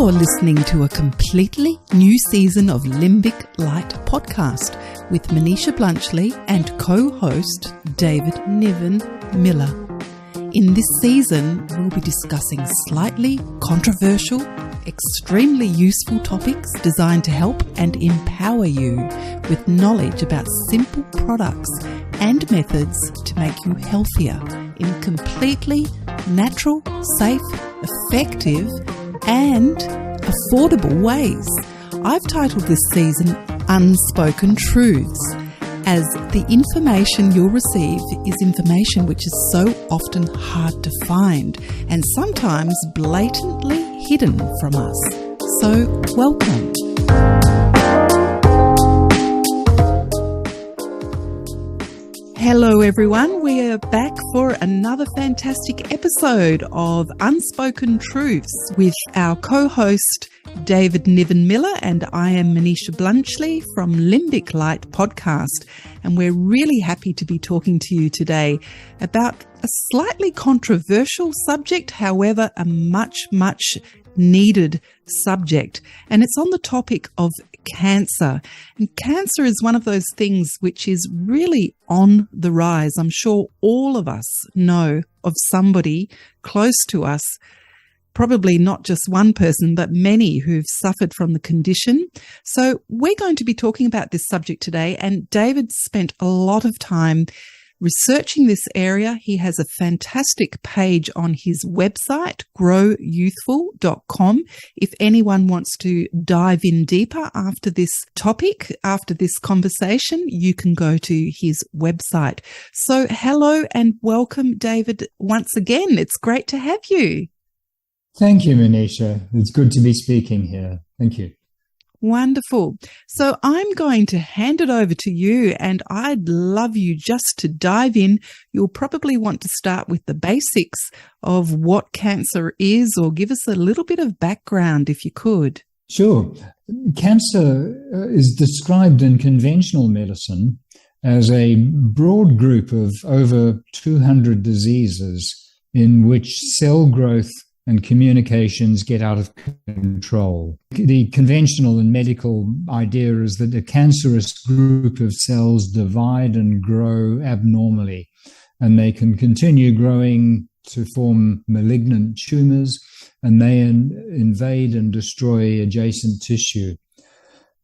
You're listening to a completely new season of Limbic Light podcast with Manisha Blunchley and co-host David Niven Miller. In this season, we'll be discussing slightly controversial, extremely useful topics designed to help and empower you with knowledge about simple products and methods to make you healthier in completely natural, safe, effective and affordable ways. I've titled this season Unspoken Truths, as the information you'll receive is information which is so often hard to find and sometimes blatantly hidden from us. So, welcome. Hello everyone, we are back for another fantastic episode of Unspoken Truths with our co-host David Niven Miller, and I am Manisha Blunchley from Limbic Light podcast, and we're really happy to be talking to you today about a slightly controversial subject, however a much needed subject, and it's on the topic of cancer. And cancer is one of those things which is really on the rise. I'm sure all of us know of somebody close to us, probably not just one person, but many who've suffered from the condition. So we're going to be talking about this subject today, and David spent a lot of time researching this area. He has a fantastic page on his website, growyouthful.com. If anyone wants to dive in deeper after this topic, after this conversation, you can go to his website. So hello and welcome, David, once again. It's great to have you. Thank you, Manisha. It's good to be speaking here. Thank you. Wonderful. So I'm going to hand it over to you, and I'd love you just to dive in. You'll probably want to start with the basics of what cancer is, or give us a little bit of background if you could. Sure. Cancer is described in conventional medicine as a broad group of over 200 diseases in which cell growth and communications get out of control. The conventional and medical idea is that a cancerous group of cells divide and grow abnormally, and they can continue growing to form malignant tumors, and they invade and destroy adjacent tissue.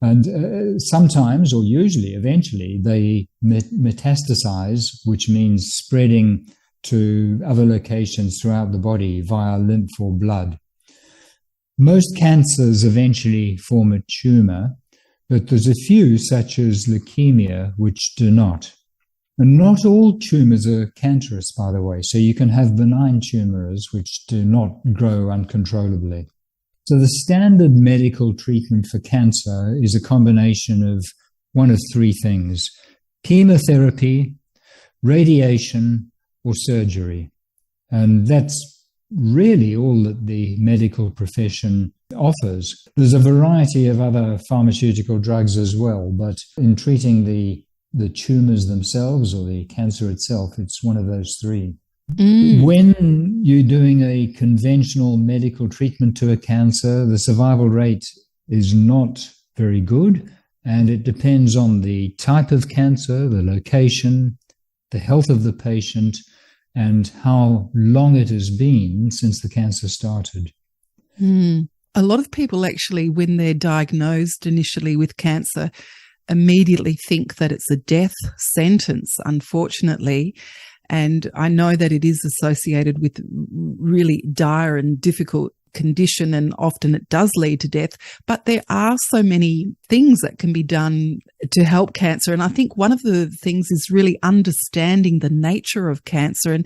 And sometimes, or usually, eventually, they metastasize, which means spreading to other locations throughout the body via lymph or blood. Most cancers eventually form a tumor, but there's a few, such as leukemia, which do not. And not all tumors are cancerous, by the way. So you can have benign tumors which do not grow uncontrollably. So the standard medical treatment for cancer is a combination of one of three things: chemotherapy, radiation, or surgery. And that's really all that the medical profession offers. There's a variety of other pharmaceutical drugs as well, but in treating the tumors themselves or the cancer itself, it's one of those three. When you're doing a conventional medical treatment to a cancer, the survival rate is not very good, and it depends on the type of cancer, the location, the health of the patient, and how long it has been since the cancer started. A lot of people actually, when they're diagnosed initially with cancer, immediately think that it's a death sentence, unfortunately. And I know that it is associated with really dire and difficult condition, and often it does lead to death, but there are so many things that can be done to help cancer. And I think one of the things is really understanding the nature of cancer. And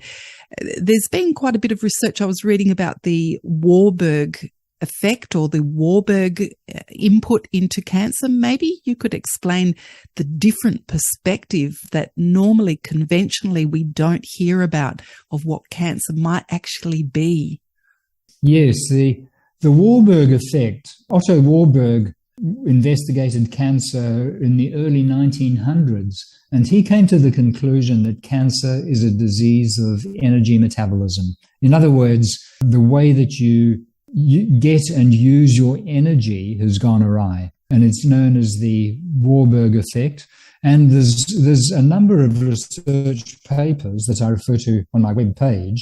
there's been quite a bit of research. I was reading about the Warburg effect, or the Warburg input into cancer. Maybe you could explain the different perspective that normally, conventionally, we don't hear about of what cancer might actually be. Yes, the Warburg effect. Otto Warburg investigated cancer in the early 1900s, and he came to the conclusion that cancer is a disease of energy metabolism. In other words, the way that you get and use your energy has gone awry. And it's known as the Warburg effect. And there's a number of research papers that I refer to on my webpage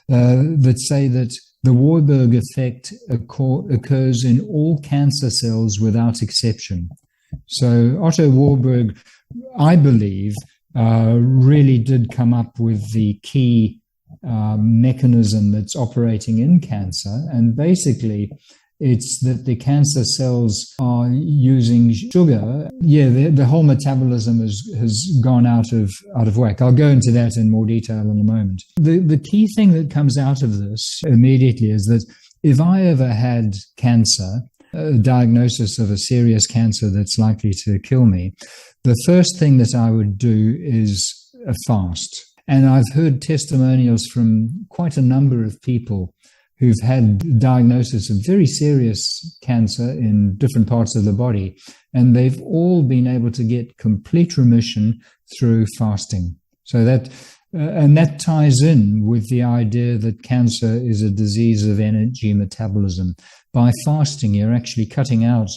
that say that the Warburg effect occurs in all cancer cells without exception. So Otto Warburg, I believe, really did come up with the key mechanism that's operating in cancer. And basically, it's that the cancer cells are using sugar. Yeah, the whole metabolism has gone out of whack. I'll go into that in more detail in a moment. The key thing that comes out of this immediately is that if I ever had cancer, a diagnosis of a serious cancer that's likely to kill me, the first thing that I would do is a fast. And I've heard testimonials from quite a number of people who've had diagnosis of very serious cancer in different parts of the body, and they've all been able to get complete remission through fasting. So that ties in with the idea that cancer is a disease of energy metabolism. By fasting, you're actually cutting out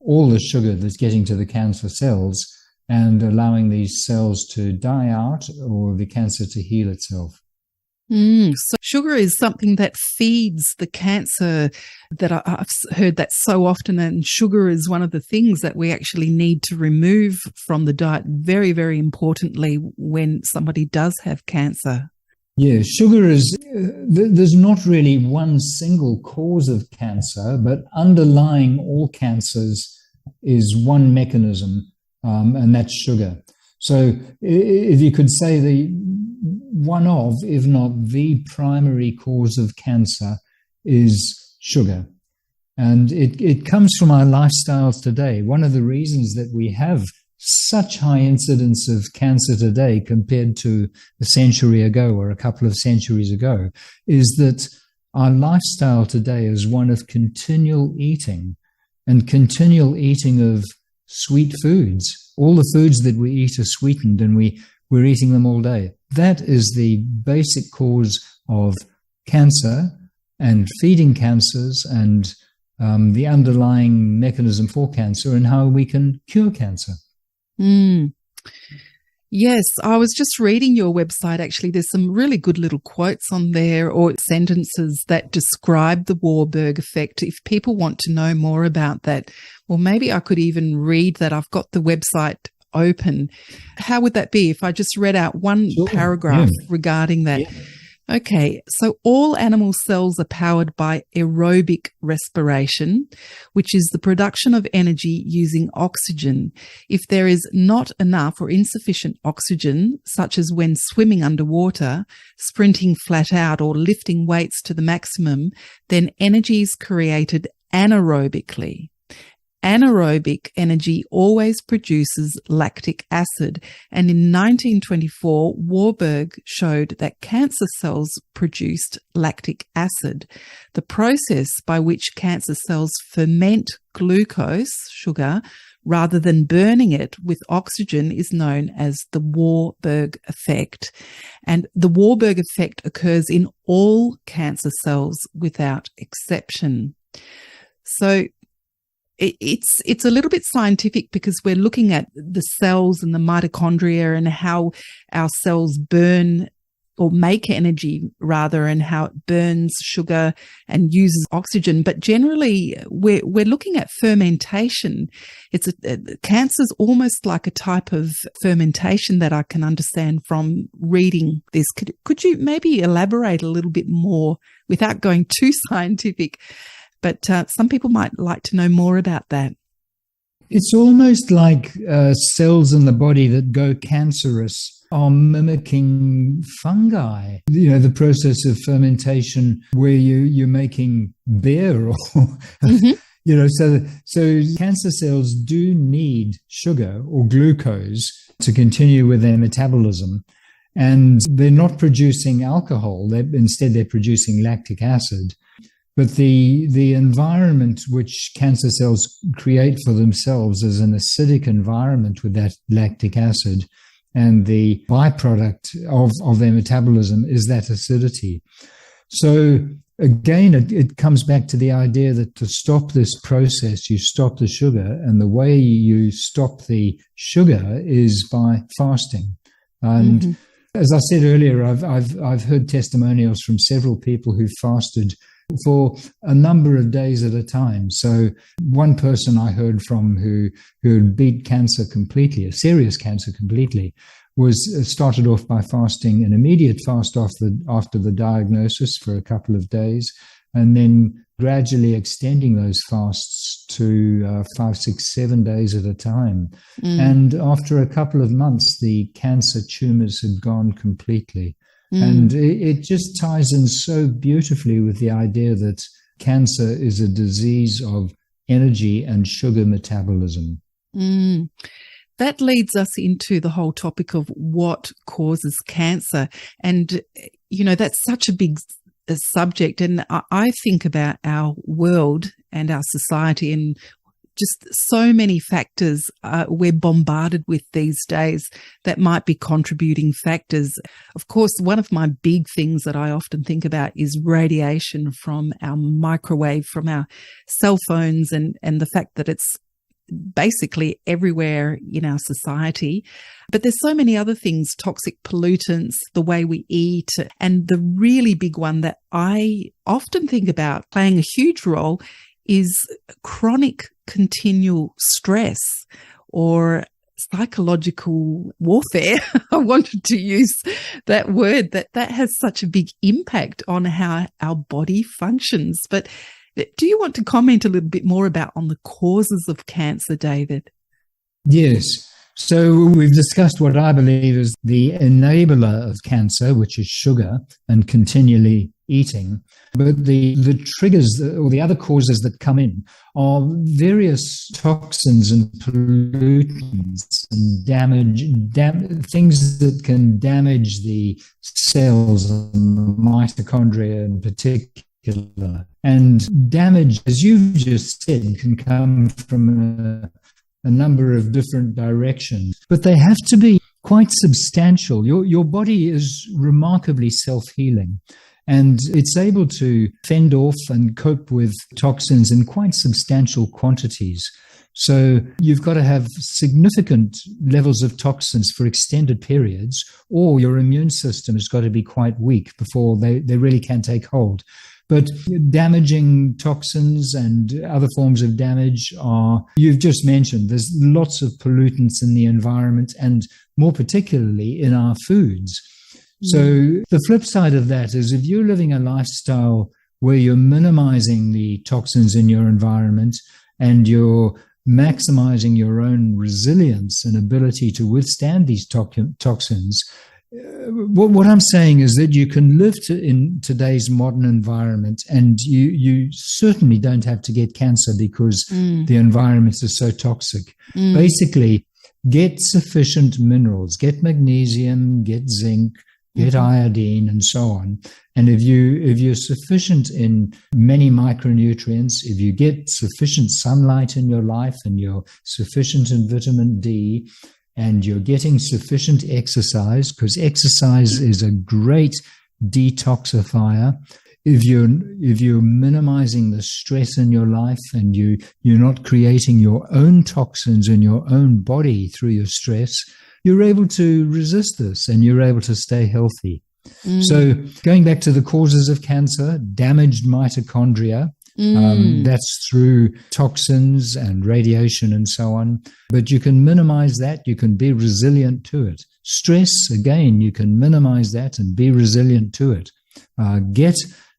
all the sugar that's getting to the cancer cells and allowing these cells to die out or the cancer to heal itself. So sugar is something that feeds the cancer. That I've heard that so often, and sugar is one of the things that we actually need to remove from the diet very, very importantly when somebody does have cancer. Yeah, sugar is, there's not really one single cause of cancer, but underlying all cancers is one mechanism, and that's sugar. So if you could say one of, if not the primary cause of cancer is sugar. And it comes from our lifestyles today. One of the reasons that we have such high incidence of cancer today compared to a century ago or a couple of centuries ago is that our lifestyle today is one of continual eating and continual eating of sweet foods. All the foods that we eat are sweetened, and we're eating them all day. That is the basic cause of cancer and feeding cancers and the underlying mechanism for cancer and how we can cure cancer. Yes, I was just reading your website, actually. There's some really good little quotes on there or sentences that describe the Warburg effect. If people want to know more about that, well, maybe I could even read that. I've got the website open. How would that be if I just read out one paragraph regarding that? Yeah. Okay, so all animal cells are powered by aerobic respiration, which is the production of energy using oxygen. If there is not enough or insufficient oxygen, such as when swimming underwater, sprinting flat out, or lifting weights to the maximum, then energy is created anaerobically. Anaerobic energy always produces lactic acid, and in 1924, Warburg showed that cancer cells produced lactic acid. The process by which cancer cells ferment glucose, sugar, rather than burning it with oxygen is known as the Warburg effect. And the Warburg effect occurs in all cancer cells without exception. So it's a little bit scientific because we're looking at the cells and the mitochondria and how our cells burn or make energy rather, and how it burns sugar and uses oxygen. But generally, we're looking at fermentation. Cancer's almost like a type of fermentation that I can understand from reading this. Could you maybe elaborate a little bit more without going too scientific? But some people might like to know more about that. It's almost like cells in the body that go cancerous are mimicking fungi. You know, the process of fermentation where you're making beer or, you know, so cancer cells do need sugar or glucose to continue with their metabolism. And they're not producing alcohol. Instead, they're producing lactic acid. But the environment which cancer cells create for themselves is an acidic environment with that lactic acid, and the byproduct of their metabolism is that acidity. So again, it comes back to the idea that to stop this process, you stop the sugar, and the way you stop the sugar is by fasting. And as I said earlier, I've heard testimonials from several people who fasted for a number of days at a time. So one person I heard from who had beat cancer completely, a serious cancer completely, started off by fasting an immediate fast after the diagnosis for a couple of days, and then gradually extending those fasts to 5, 6, 7 days at a time. And after a couple of months, the cancer tumors had gone completely. And it just ties in so beautifully with the idea that cancer is a disease of energy and sugar metabolism. That leads us into the whole topic of what causes cancer. And, that's such a big subject. And I think about our world and our society and just so many factors we're bombarded with these days that might be contributing factors. Of course, one of my big things that I often think about is radiation from our microwave, from our cell phones, and the fact that it's basically everywhere in our society. But there's so many other things, toxic pollutants, the way we eat, and the really big one that I often think about playing a huge role is chronic continual stress or psychological warfare. I wanted to use that word, that has such a big impact on how our body functions. But do you want to comment a little bit more on the causes of cancer, David? Yes. So we've discussed what I believe is the enabler of cancer, which is sugar and continually eating. But the triggers or the other causes that come in are various toxins and pollutants and things that can damage the cells and the mitochondria in particular. And damage, as you've just said, can come from a number of different directions, but they have to be quite substantial. Your body is remarkably self-healing, and it's able to fend off and cope with toxins in quite substantial quantities. So you've got to have significant levels of toxins for extended periods, or your immune system has got to be quite weak before they really can take hold. But damaging toxins and other forms of damage you've just mentioned, there's lots of pollutants in the environment and more particularly in our foods. So the flip side of that is if you're living a lifestyle where you're minimizing the toxins in your environment and you're maximizing your own resilience and ability to withstand these toxins, what I'm saying is that you can live in today's modern environment and you certainly don't have to get cancer because the environment is so toxic. Basically, get sufficient minerals, get magnesium, get zinc, get iodine, and so on. And if you're sufficient in many micronutrients, if you get sufficient sunlight in your life and you're sufficient in vitamin D, and you're getting sufficient exercise, because exercise is a great detoxifier. If you're minimizing the stress in your life and you're not creating your own toxins in your own body through your stress, you're able to resist this and you're able to stay healthy. So going back to the causes of cancer, damaged mitochondria, that's through toxins and radiation and so on. But you can minimize that. You can be resilient to it. Stress, again, you can minimize that and be resilient to it. Get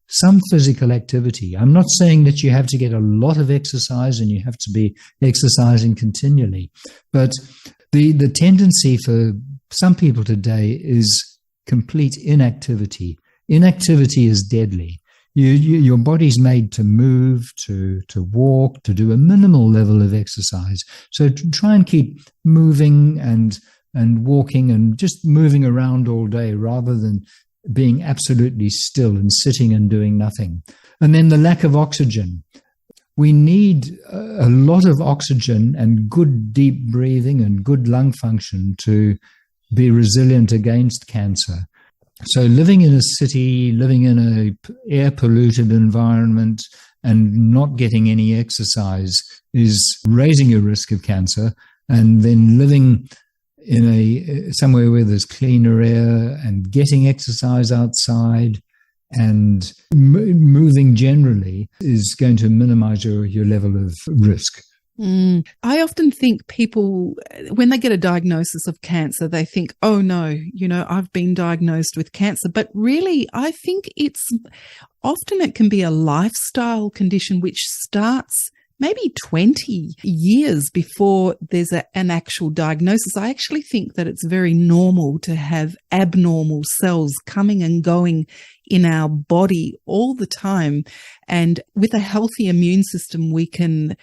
some physical activity. I'm not saying that you have to get a lot of exercise and you have to be exercising continually. But the tendency for some people today is complete inactivity. Inactivity is deadly. Your body's made to move, to walk, to do a minimal level of exercise. So to try and keep moving and walking and just moving around all day rather than being absolutely still and sitting and doing nothing. And then the lack of oxygen. We need a lot of oxygen and good deep breathing and good lung function to be resilient against cancer. So living in a city, living in a air polluted environment and not getting any exercise is raising your risk of cancer. And then living in somewhere where there's cleaner air and getting exercise outside and moving generally is going to minimize your level of risk. I often think people, when they get a diagnosis of cancer, they think, oh no, I've been diagnosed with cancer. But really, I think it can be a lifestyle condition which starts maybe 20 years before there's an actual diagnosis. I actually think that it's very normal to have abnormal cells coming and going in our body all the time. And with a healthy immune system, we can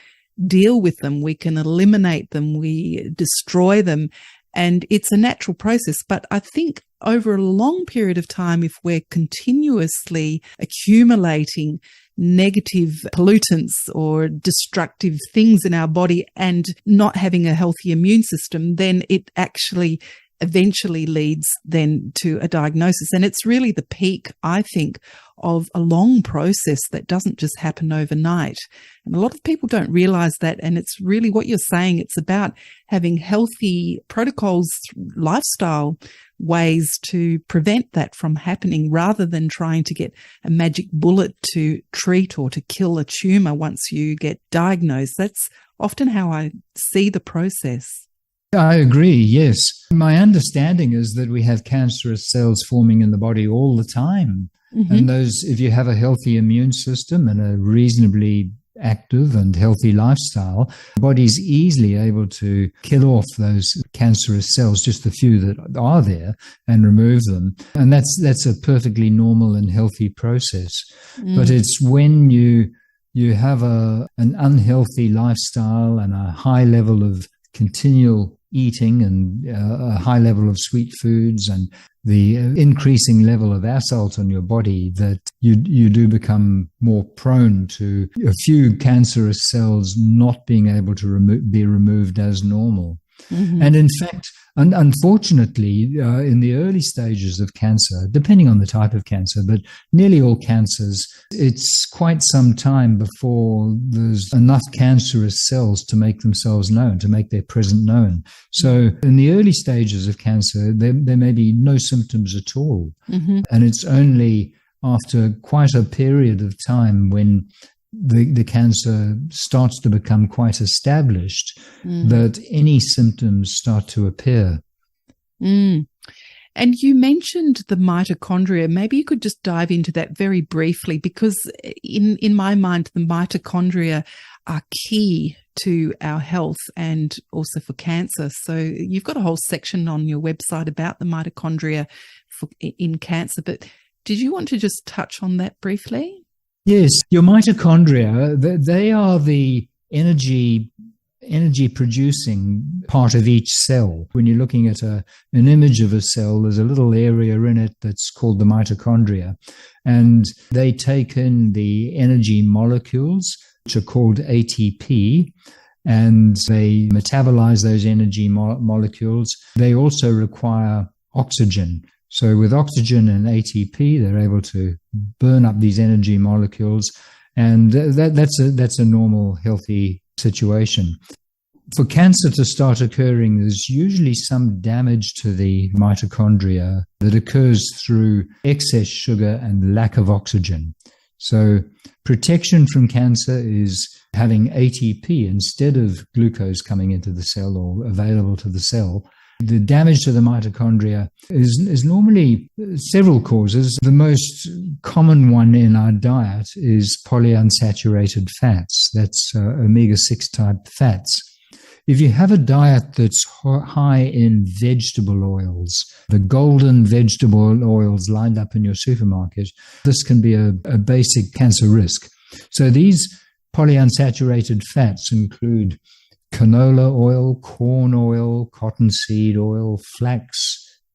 deal with them, we can eliminate them, we destroy them. And it's a natural process. But I think over a long period of time, if we're continuously accumulating negative pollutants or destructive things in our body and not having a healthy immune system, then it actually eventually leads then to a diagnosis. And it's really the peak, I think, of a long process that doesn't just happen overnight. And a lot of people don't realize that. And it's really what you're saying. It's about having healthy protocols, lifestyle ways to prevent that from happening rather than trying to get a magic bullet to treat or to kill a tumor once you get diagnosed. That's often how I see the process. I agree, yes. My understanding is that we have cancerous cells forming in the body all the time. Mm-hmm. And if you have a healthy immune system and a reasonably active and healthy lifestyle, the body's easily able to kill off those cancerous cells, just the few that are there, and remove them. And that's a perfectly normal and healthy process. But it's when you have an unhealthy lifestyle and a high level of continual eating and a high level of sweet foods and the increasing level of asphalt on your body that you do become more prone to a few cancerous cells not being able to be removed as normal. Mm-hmm. And in fact, unfortunately, in the early stages of cancer, depending on the type of cancer, but nearly all cancers, it's quite some time before there's enough cancerous cells to make themselves known, to make their presence known. So in the early stages of cancer, there may be no symptoms at all. Mm-hmm. And it's only after quite a period of time when the cancer starts to become quite established that any symptoms start to appear. And you mentioned the mitochondria. Maybe you could just dive into that very briefly, because in my mind, the mitochondria are key to our health and also for cancer. So you've got a whole section on your website about the mitochondria in cancer. But did you want to just touch on that briefly? Yes, your mitochondria, they are the energy producing part of each cell. When you're looking at an image of a cell, there's a little area in it that's called the mitochondria. And they take in the energy molecules, which are called ATP, and they metabolize those energy molecules. They also require oxygen. So with oxygen and ATP, they're able to burn up these energy molecules, and that's a normal, healthy situation. For cancer to start occurring, there's usually some damage to the mitochondria that occurs through excess sugar and lack of oxygen. So protection from cancer is having ATP instead of glucose coming into the cell or available to the cell. The damage to the mitochondria is normally several causes. The most common one in our diet is polyunsaturated fats. That's omega-6 type fats. If you have a diet that's high in vegetable oils, the golden vegetable oils lined up in your supermarket, this can be a basic cancer risk. So these polyunsaturated fats include canola oil, corn oil, cottonseed oil, flax,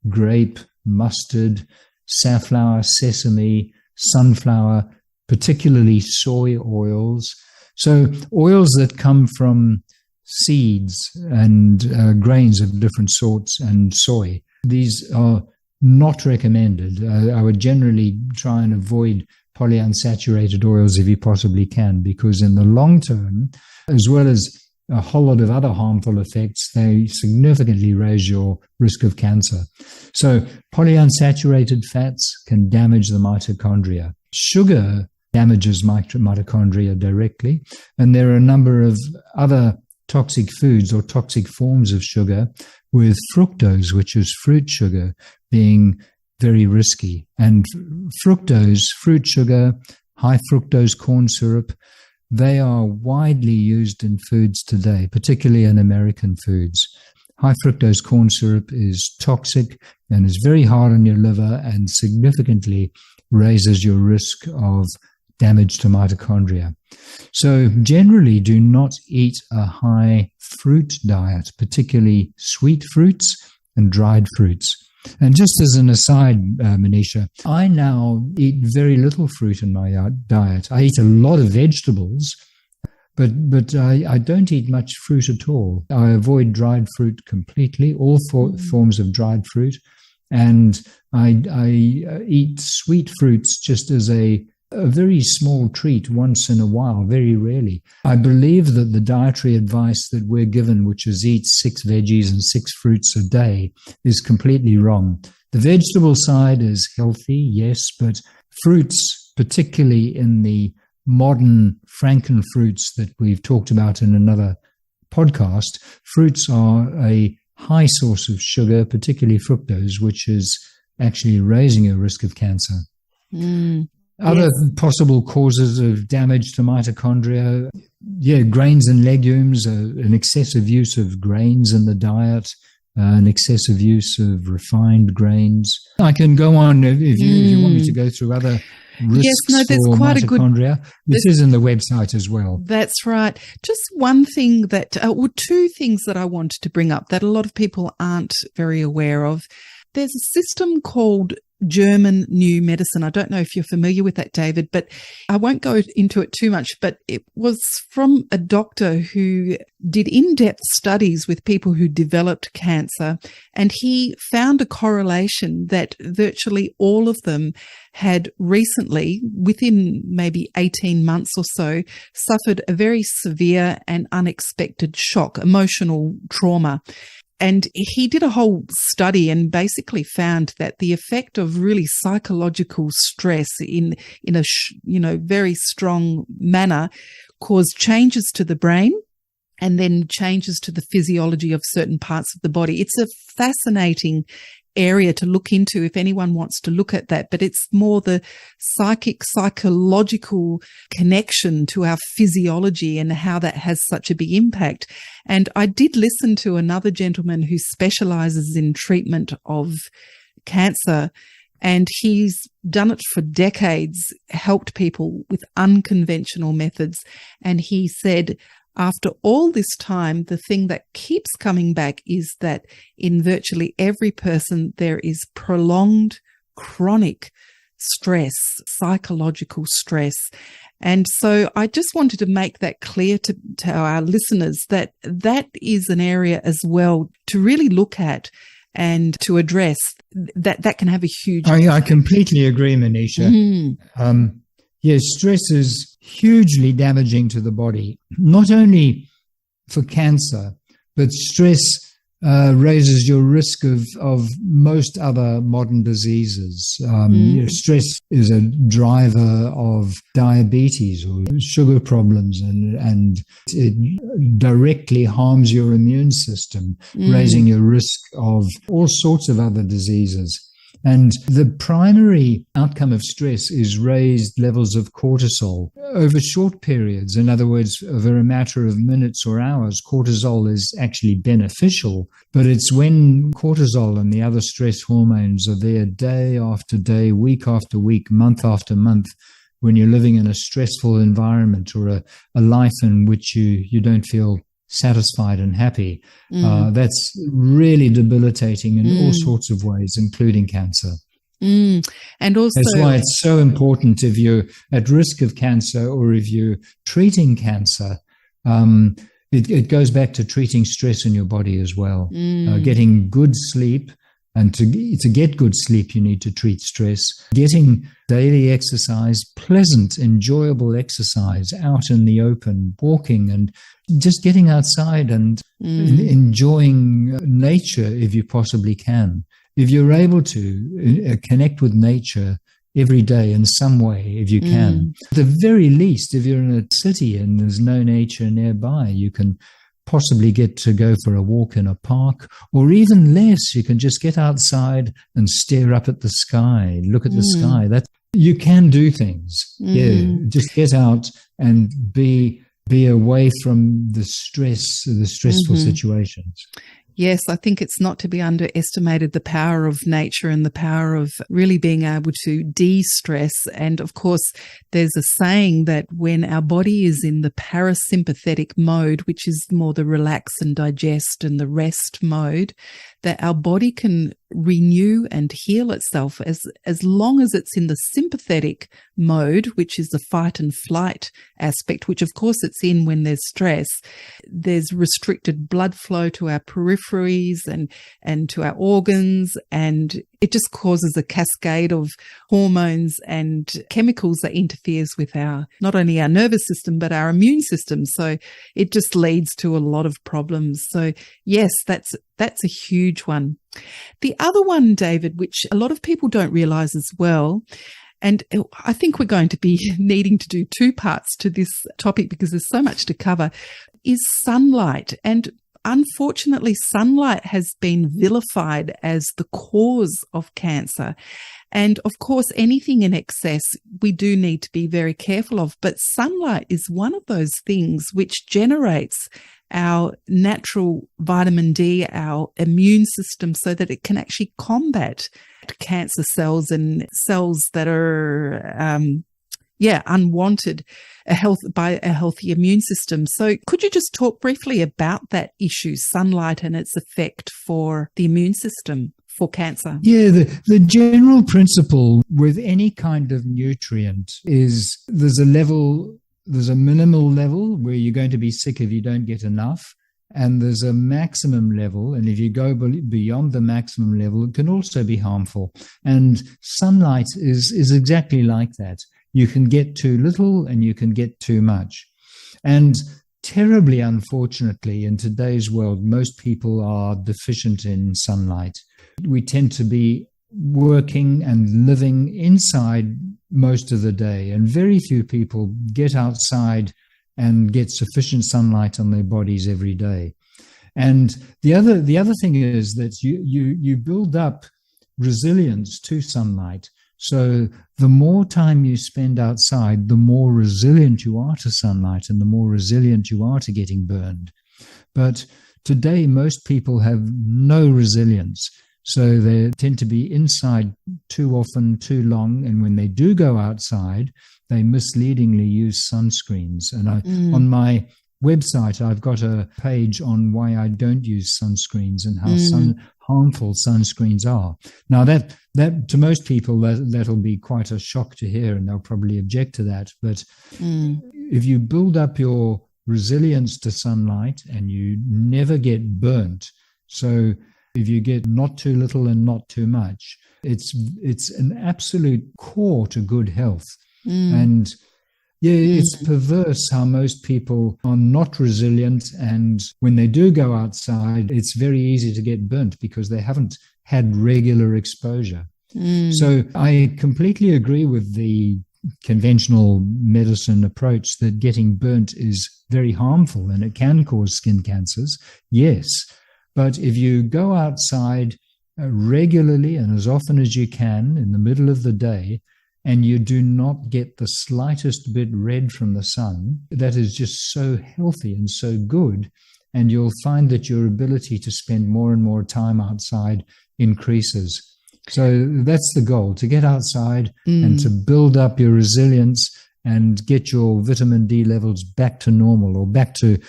grape, mustard, safflower, sesame, sunflower, particularly soy oils. So oils that come from seeds and grains of different sorts and soy. These are not recommended. I would generally try and avoid polyunsaturated oils if you possibly can, because in the long term, as well as a whole lot of other harmful effects, they significantly raise your risk of cancer. So polyunsaturated fats can damage the mitochondria. Sugar damages mitochondria directly, and there are a number of other toxic foods or toxic forms of sugar, with fructose, which is fruit sugar, being very risky. And fructose, fruit sugar, high fructose corn syrup, they are widely used in foods today, particularly in American foods. High fructose corn syrup is toxic and is very hard on your liver and significantly raises your risk of damage to mitochondria. So generally do not eat a high fruit diet, particularly sweet fruits and dried fruits. And just as an aside, Manisha, I now eat very little fruit in my diet. I eat a lot of vegetables, but I don't eat much fruit at all. I avoid dried fruit completely, all forms of dried fruit. And I eat sweet fruits just as a very small treat once in a while, very rarely. I believe that the dietary advice that we're given, which is eat 6 veggies and 6 fruits a day, is completely wrong. The vegetable side is healthy, yes, but fruits, particularly in the modern frankenfruits that we've talked about in another podcast, fruits are a high source of sugar, particularly fructose, which is actually raising your risk of cancer. Other possible causes of damage to mitochondria, grains and legumes, an excessive use of grains in the diet, an excessive use of refined grains. I can go on if you want me to go through other risks for quite mitochondria. This is in the website as well. That's right. Just one thing that, or two things that I wanted to bring up that a lot of people aren't very aware of. There's a system called German New Medicine. I don't know if you're familiar with that, David, but I won't go into it too much, but it was from a doctor who did in-depth studies with people who developed cancer, and he found a correlation that virtually all of them had recently, within maybe 18 months or so, suffered a very severe and unexpected shock, emotional trauma. And he did a whole study and basically found that the effect of really psychological stress in a very strong manner caused changes to the brain and then changes to the physiology of certain parts of the body. It's a fascinating area to look into if anyone wants to look at that, but it's more the psychological connection to our physiology and how that has such a big impact. And I did listen to another gentleman who specializes in treatment of cancer, and he's done it for decades, helped people with unconventional methods. And he said, after all this time, the thing that keeps coming back is that in virtually every person, there is prolonged, chronic stress, psychological stress. And so I just wanted to make that clear to our listeners that that is an area as well to really look at and to address. That can have a huge... I completely agree, Manisha. Yes, stress is hugely damaging to the body, not only for cancer, but stress raises your risk of most other modern diseases. Stress is a driver of diabetes or sugar problems, and it directly harms your immune system, raising your risk of all sorts of other diseases. And the primary outcome of stress is raised levels of cortisol over short periods. In other words, over a matter of minutes or hours, cortisol is actually beneficial, but it's when cortisol and the other stress hormones are there day after day, week after week, month after month, when you're living in a stressful environment or a life in which you don't feel satisfied and happy. That's really debilitating in all sorts of ways, including cancer. And also, that's why it's so important, if you're at risk of cancer or if you're treating cancer, it goes back to treating stress in your body as well. Getting good sleep, And to get good sleep, you need to treat stress. Getting daily exercise, pleasant, enjoyable exercise out in the open, walking and just getting outside and enjoying nature if you possibly can. If you're able to connect with nature every day in some way, if you can. At the very least, if you're in a city and there's no nature nearby, you can possibly get to go for a walk in a park, or even less, you can just get outside and stare up at the sky, look at the sky. That you can do things. Yeah, just get out and be away from the stressful situations. Yes, I think it's not to be underestimated, the power of nature and the power of really being able to de-stress. And of course, there's a saying that when our body is in the parasympathetic mode, which is more the relax and digest and the rest mode, that our body can renew and heal itself as long as it's in the sympathetic mode, which is the fight and flight aspect, which of course it's in when there's stress. There's restricted blood flow to our peripheries and to our organs, and it just causes a cascade of hormones and chemicals that interferes with not only our nervous system, but our immune system. So it just leads to a lot of problems. So yes, that's a huge one. The other one, David, which a lot of people don't realize as well, and I think we're going to be needing to do 2 parts to this topic because there's so much to cover, is sunlight. And unfortunately, sunlight has been vilified as the cause of cancer. And of course, anything in excess, we do need to be very careful of. But sunlight is one of those things which generates our natural vitamin D, our immune system, so that it can actually combat cancer cells and cells that are unwanted by a healthy immune system. So could you just talk briefly about that issue, sunlight and its effect for the immune system for cancer? Yeah, the general principle with any kind of nutrient is there's a minimal level where you're going to be sick if you don't get enough. And there's a maximum level, and if you go beyond the maximum level, it can also be harmful. And sunlight is exactly like that. You can get too little and you can get too much. And terribly, unfortunately, in today's world, most people are deficient in sunlight. We tend to be working and living inside most of the day, and very few people get outside and get sufficient sunlight on their bodies every day. And the other thing is that you build up resilience to sunlight. So the more time you spend outside, the more resilient you are to sunlight and the more resilient you are to getting burned. But today, most people have no resilience. So they tend to be inside too often, too long. And when they do go outside, they misleadingly use sunscreens. And on my website, I've got a page on why I don't use sunscreens and how harmful sunscreens are. Now, that to most people, that'll be quite a shock to hear, and they'll probably object to that. But if you build up your resilience to sunlight and you never get burnt, so if you get not too little and not too much, it's an absolute core to good health. And it's perverse how most people are not resilient, and when they do go outside, it's very easy to get burnt because they haven't had regular exposure. So I completely agree with the conventional medicine approach that getting burnt is very harmful and it can cause skin cancers, yes. But if you go outside regularly and as often as you can in the middle of the day, and you do not get the slightest bit red from the sun, that is just so healthy and so good. And you'll find that your ability to spend more and more time outside increases. So that's the goal, to get outside and to build up your resilience and get your vitamin D levels back to normal, or back to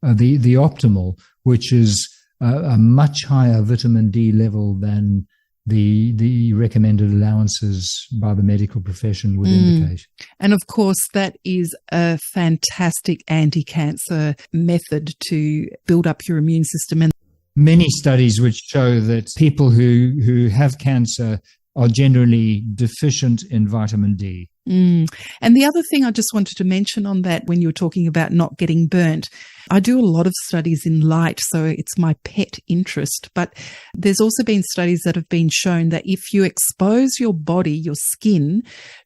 the optimal, which is a much higher vitamin D level than the recommended allowances by the medical profession would indicate. And of course, that is a fantastic anti-cancer method to build up your immune system. And many studies which show that people who have cancer are generally deficient in vitamin D. And the other thing I just wanted to mention on that, when you were talking about not getting burnt, I do a lot of studies in light, so it's my pet interest. But there's also been studies that have been shown that if you expose your body, your skin,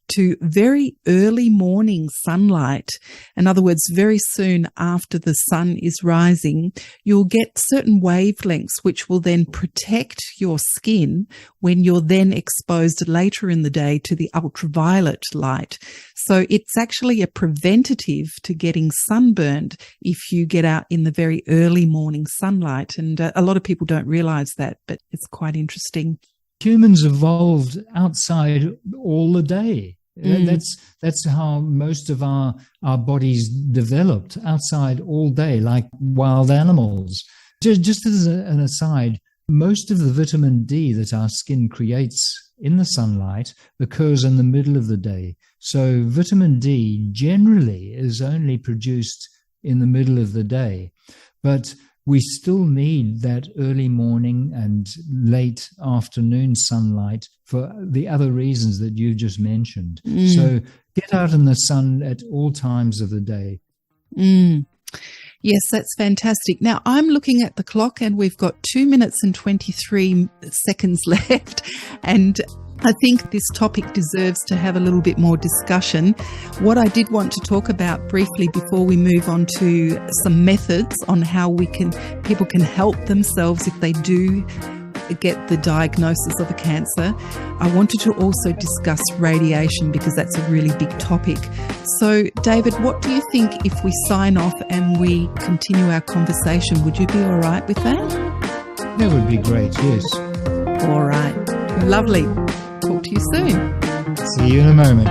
to very early morning sunlight, in other words, very soon after the sun is rising, you'll get certain wavelengths which will then protect your skin when you're then exposed later in the day to the ultraviolet light. So it's actually a preventative to getting sunburned if you get out in the very early morning sunlight. And a lot of people don't realize that, but it's quite interesting. Humans evolved outside all the day. That's how most of our bodies developed, outside all day, like wild animals. Just as an aside, most of the vitamin D that our skin creates in the sunlight occurs in the middle of the day. So vitamin D generally is only produced in the middle of the day. But we still need that early morning and late afternoon sunlight for the other reasons that you just mentioned. So get out in the sun at all times of the day. Yes, that's fantastic. Now, I'm looking at the clock and we've got 2 minutes and 23 seconds left. And I think this topic deserves to have a little bit more discussion. What I did want to talk about briefly before we move on to some methods on how people can help themselves if they do get the diagnosis of a cancer, I wanted to also discuss radiation because that's a really big topic. So, David, what do you think if we sign off and we continue our conversation? Would you be all right with that? That would be great, yes. All right. Lovely. Talk to you soon. See you in a moment.